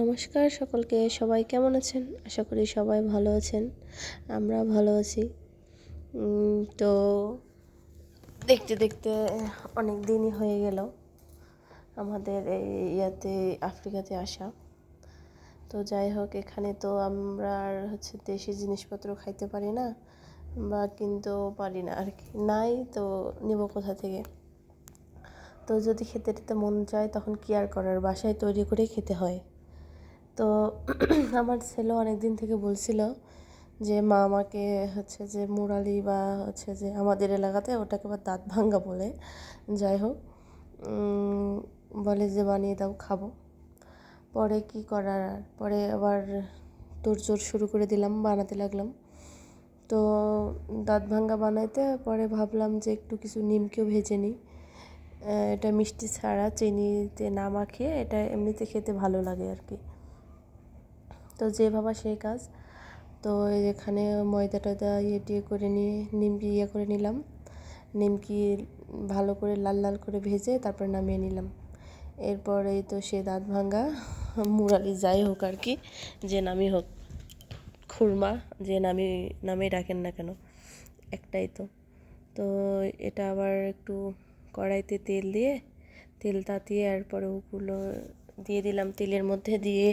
নমস্কার সকলকে, সবাই কেমন আছেন? আশা করি সবাই ভালো আছেন। আমরা ভালো আছি। তো দেখতে দেখতে অনেক দিনই হয়ে গেল আমাদের এই আফ্রিকাতে আসা। তো যাই হোক, এখানে তো আমরা আর দেশি জিনিসপত্র খাইতে পারি না বা কিনতেও পারি না আর কি, নাই তো নেব কোথা থেকে? তো যদি খেতে টেতে মন চায় তখন কি আর করার, বাসায় তৈরি করেই খেতে হয়। তো আমার ছেলে অনেক দিন থেকে বলছিল যে মা আমাকে যে মুরালি বা যে আমাদের এলাকাতে ওটাকে আবার দাঁত ভাঙ্গা বলে, যাই হোক, বলে যে বানিয়ে দাও, খাবো। পরে কি করার, পরে আবার তোড়জোড় শুরু করে দিলাম, বানাতে লাগলাম। তো দাঁত ভাঙ্গা বানাইতে পরে ভাবলাম যে একটু কিছু নিমকেও ভেজে নিই। এটা মিষ্টি ছাড়া, চিনিতে না মাখিয়ে, এটা এমনিতে খেতে ভালো লাগে আর কি। তো যে ভাবা সেই কাজ। তো এখানে ময়দা টয়দা টিয়ে করে নিয়ে নিমকি করে নিলাম। নিমকি ভালো করে লাল লাল করে ভেজে তারপর নামিয়ে নিলাম। এরপরে তো সে দাঁত ভাঙ্গা মুরালি যাই হোক আর কি, যে নামই হোক, খুরমা যে নামে ডাকেন না কেন, একটাই তো। তো এটা আবার একটু কড়াইতে তেল তাতিয়ে এরপরে ওগুলো দিয়ে দিলাম। তেলের মধ্যে দিয়ে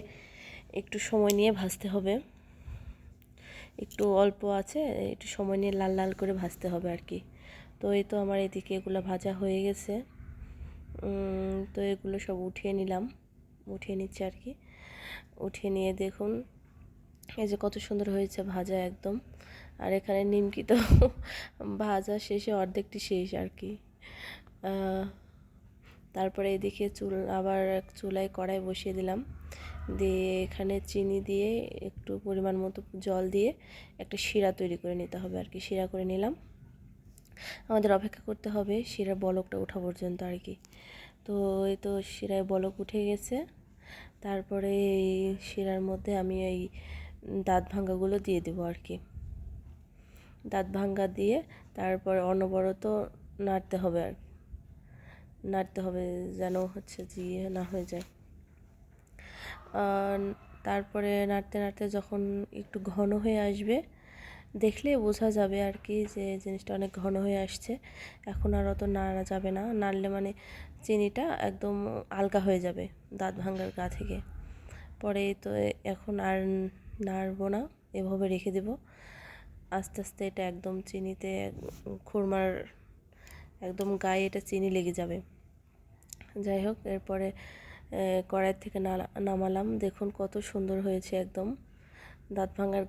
একটু সময় নিয়ে ভাজতে হবে, একটু অল্প আছে, একটু সময় নিয়ে লাল লাল করে ভাজতে হবে আর কি। তো এই তো আমার এদিকে এগুলো ভাজা হয়ে গেছে। তো এগুলো সব উঠিয়ে নিচ্ছি আর কি। উঠিয়ে নিয়ে দেখুন এই যে কত সুন্দর হয়েছে ভাজা একদম। আর এখানে নিমকি তো ভাজা শেষে অর্ধেকটি শেষ আর কি। তারপরে এদিকে আবার চুলায় কড়াই বসিয়ে দিলাম, দিয়ে এখানে চিনি দিয়ে একটু পরিমাণ মতো জল দিয়ে একটা শিরা তৈরি করে নিতে হবে আর কি। শিরা করে নিলাম। আমাদের অপেক্ষা করতে হবে শিরার বলকটা ওঠা পর্যন্ত আর কি। তো এই তো শিরায় বলক উঠে গেছে। তারপরে এই শিরার মধ্যে আমি এই দাঁত ভাঙ্গাগুলো দিয়ে দেবো আর কি। দাঁত ভাঙ্গা দিয়ে তারপর অনবরত নাড়তে হবে যেন যে না হয়ে যায়। তারপরে নাড়তে নাড়তে যখন একটু ঘন হয়ে আসবে, দেখলে বোঝা যাবে আর কি যে জিনিসটা অনেক ঘন হয়ে আসছে। এখন আর অত নাড়া যাবে না, নাড়লে মানে চিনিটা একদম আলগা হয়ে যাবে দাঁত ভাঙ্গার গা থেকে। পরে তো এখন আর নাড়বো না, এভাবে রেখে দেব। আস্তে আস্তে এটা একদম চিনিতে, খুরমার একদম গায়ে এটা চিনি লেগে যাবে। যাই হোক, এরপরে কড়াই থেকে নামালাম। দেখুন কত সুন্দর হয়েছে একদম দাঁত ভাঙ্গার